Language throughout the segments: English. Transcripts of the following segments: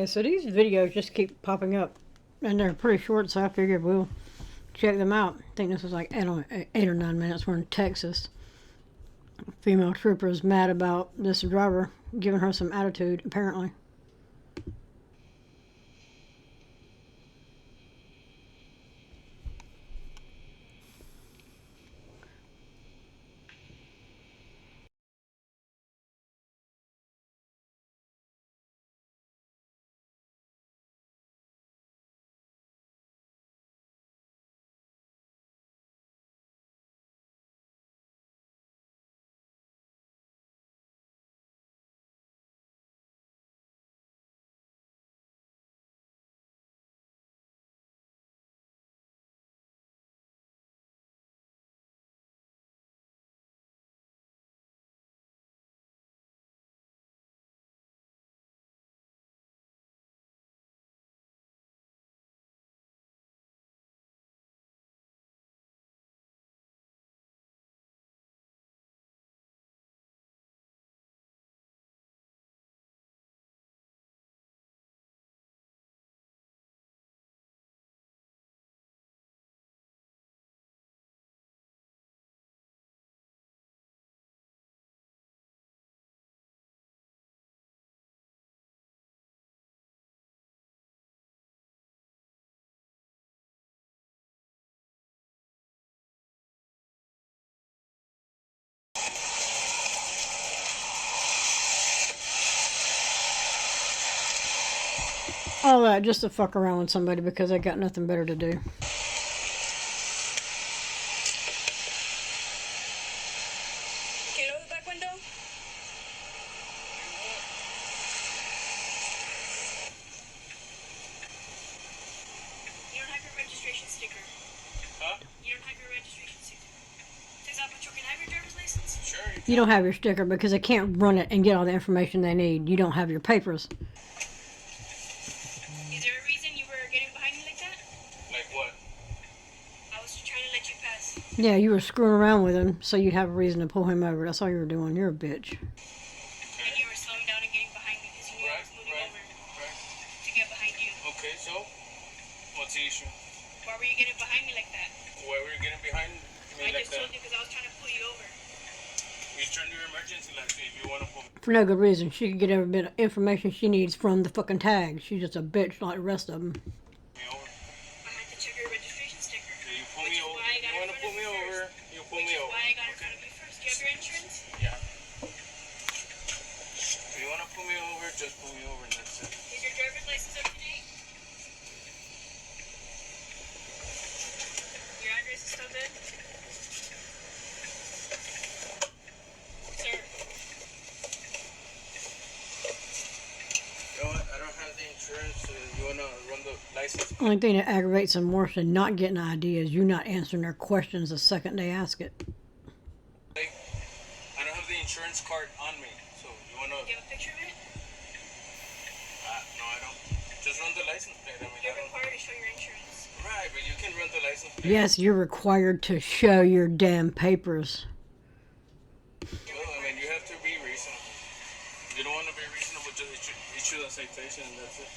Okay, so these videos just keep popping up, and they're pretty short, so I figured we'll check them out. I think this was like, I don't know, 8 or 9 minutes. We're in Texas. Female trooper is mad about this driver giving her some attitude, apparently. All that just to fuck around with somebody because they got nothing better to do. Can you open the back window? You don't have your registration sticker. Huh? You don't have your registration sticker. Turns out, but you can have your driver's license. Sure. You don't have your sticker because they can't run it and get all the information they need. You don't have your papers. Is there a reason you were getting behind me like that? Like what? I was trying to let you pass. Yeah, you were screwing around with him so you'd have a reason to pull him over. That's all you were doing. You're a bitch. And you were slowing down and getting behind me because you knew I was moving over to get behind you. Okay, so what's the issue? Why were you getting behind me like that? Why were you getting behind me I like just told that? you because I was trying to pull you over. You turn your emergency lights if you want to pull me. For no good reason. She could get every bit of information she needs from the fucking tag. She's just a bitch like the rest of them. Over. I had to check your registration sticker. You pull Which me is over. why I got You in want to front pull of me you over? first. You pull Which me is over. why I got in front of you first. Do you have your insurance? Yeah. If you want to pull me over, just pull me over and that's it. Is your driver's license up to date? Your address is still good? Sir, You know what? I don't have the insurance. You want to run the license? Only thing that aggravates them worse than not getting an ID is you not answering their questions the second they ask it. Like, I don't have the insurance card on me. So you want to... do you have a picture of it? No, I don't. Just run the license plate. I mean, I You're don't... required to show your insurance. Right, but you can run the license plate. Yes, you're required to show your damn papers. Well, I mean, you have to be reasonable. If you don't want to be reasonable, just issue a citation and that's it.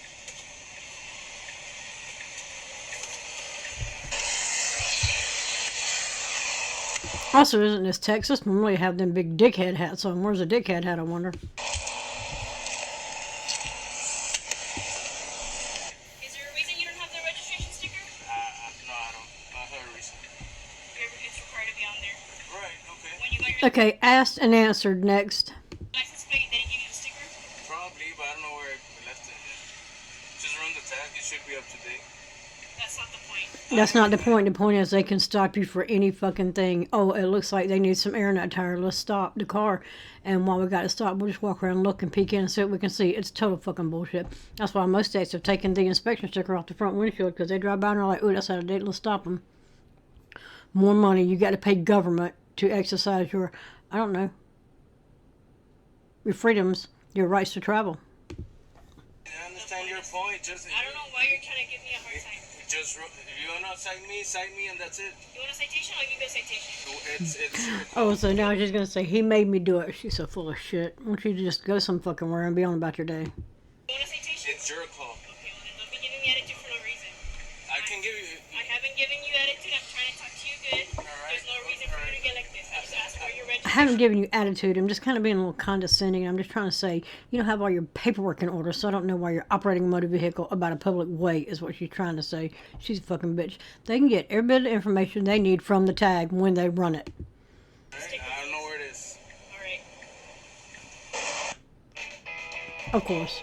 Also, isn't this Texas? Normally have them big dickhead hats on. Where's the dickhead hat, I wonder? Is there a reason you don't have the registration sticker? No, I don't. I have a reason. It's required to be on there. Right, okay. When you got your Okay, asked and answered. Next. license plate, they didn't give you the sticker? Probably, but I don't know where I left it. Just run the tag. It should be up to date. That's not the point. That's not the point. The point is they can stop you for any fucking thing. Oh, it looks like they need some air in that tire. Let's stop the car. And while we got to stop, we'll just walk around, look, and peek in and see what we can see. It's total fucking bullshit. That's why most states have taken the inspection sticker off the front windshield because they drive by and they're like, ooh, that's out of date. Let's stop them. More money. You got to pay government to exercise your, I don't know, your freedoms, your rights to travel. I understand your point. Just I don't know why you're trying to give me a hard time. Just if you wanna cite me, and that's it. You want a citation? I'll give you a citation. It's your call. Oh, so now she's going to say, he made me do it. She's so full of shit. Why don't you just go some fucking where and be on about your day? You want a citation? It's your call. haven't given you attitude. I'm just kind of being a little condescending. I'm just trying to say you don't have all your paperwork in order, so I don't know why you're operating a motor vehicle about a public way, is what she's trying to say. She's a fucking bitch. They can get every bit of information they need from the tag when they run it. I don't know where it is. Of course.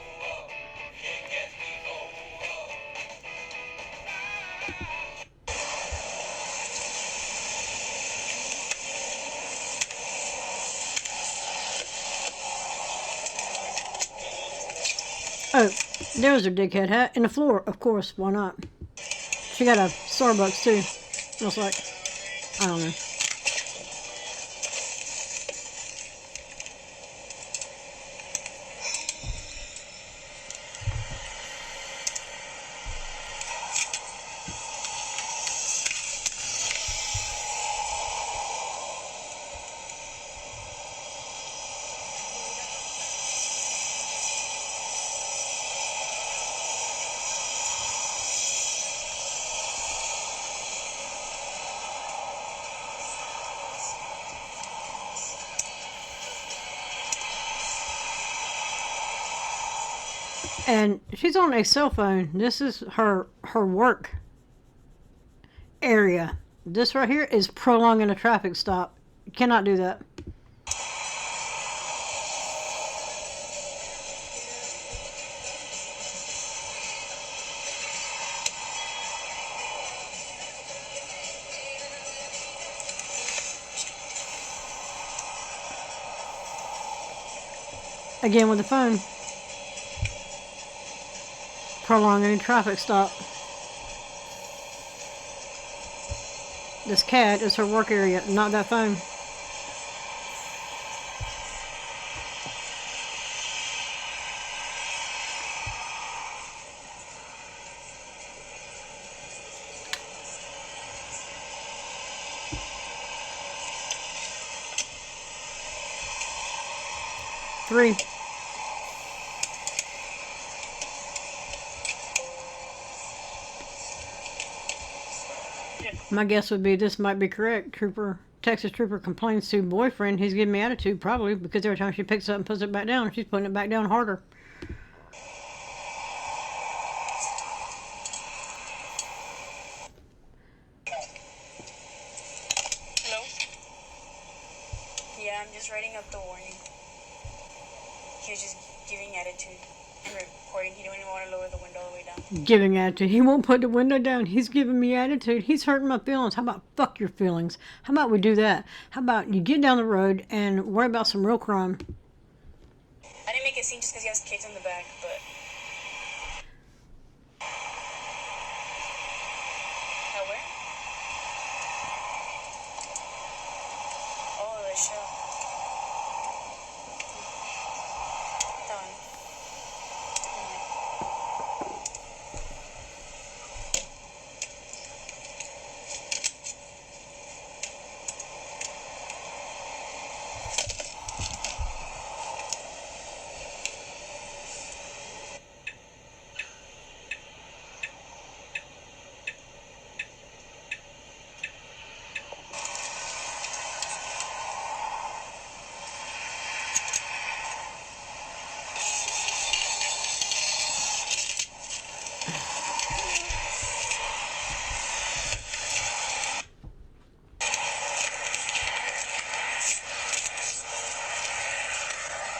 Oh, there's her dickhead hat. In the floor, of course, why not? She got a Starbucks too. Looks like. I don't know. And she's on a cell phone. This is her work area. This right here is prolonging a traffic stop. You cannot do that. Again with the phone. Prolonging a traffic stop. This cat is her work area, not that phone. Three. My guess would be this might be correct. Texas Trooper complains to boyfriend. He's giving me attitude, probably, because every time she picks it up and puts it back down, she's putting it back down harder. Hello? Yeah, I'm just writing up the warning. He was just giving attitude and reporting. He didn't even want to lower the window all the way down. Giving attitude. He won't put the window down. He's giving me attitude. He's hurting my feelings. How about fuck your feelings? How about we do that? How about you get down the road and worry about some real crime? I didn't make a scene just because he has kids in the back, but... Where? Oh, the show. Done.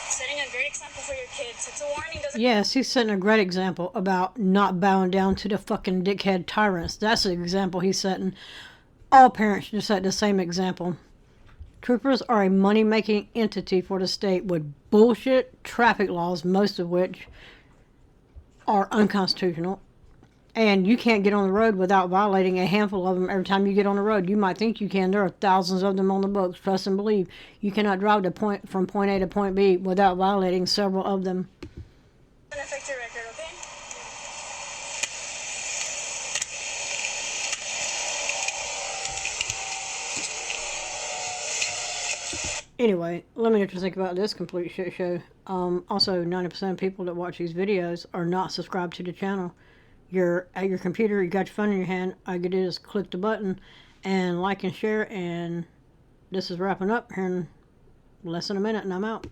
Setting a great example for your kids. It's a warning. Yes, he's setting a great example about not bowing down to the fucking dickhead tyrants. That's the example he's setting. All parents should set the same example. Troopers are a money-making entity for the state with bullshit traffic laws, most of which are unconstitutional. And you can't get on the road without violating a handful of them every time you get on the road. You might think you can. There are thousands of them on the books. Trust and believe. You cannot drive from point A to point B without violating several of them. Affect your record, okay? Anyway, let me know what you think about this complete shit show. Also, 90% of people that watch these videos are not subscribed to the channel. You're at your computer, you got your phone in your hand, all you can do is click the button and like and share, and this is wrapping up here in Less than a minute and I'm out.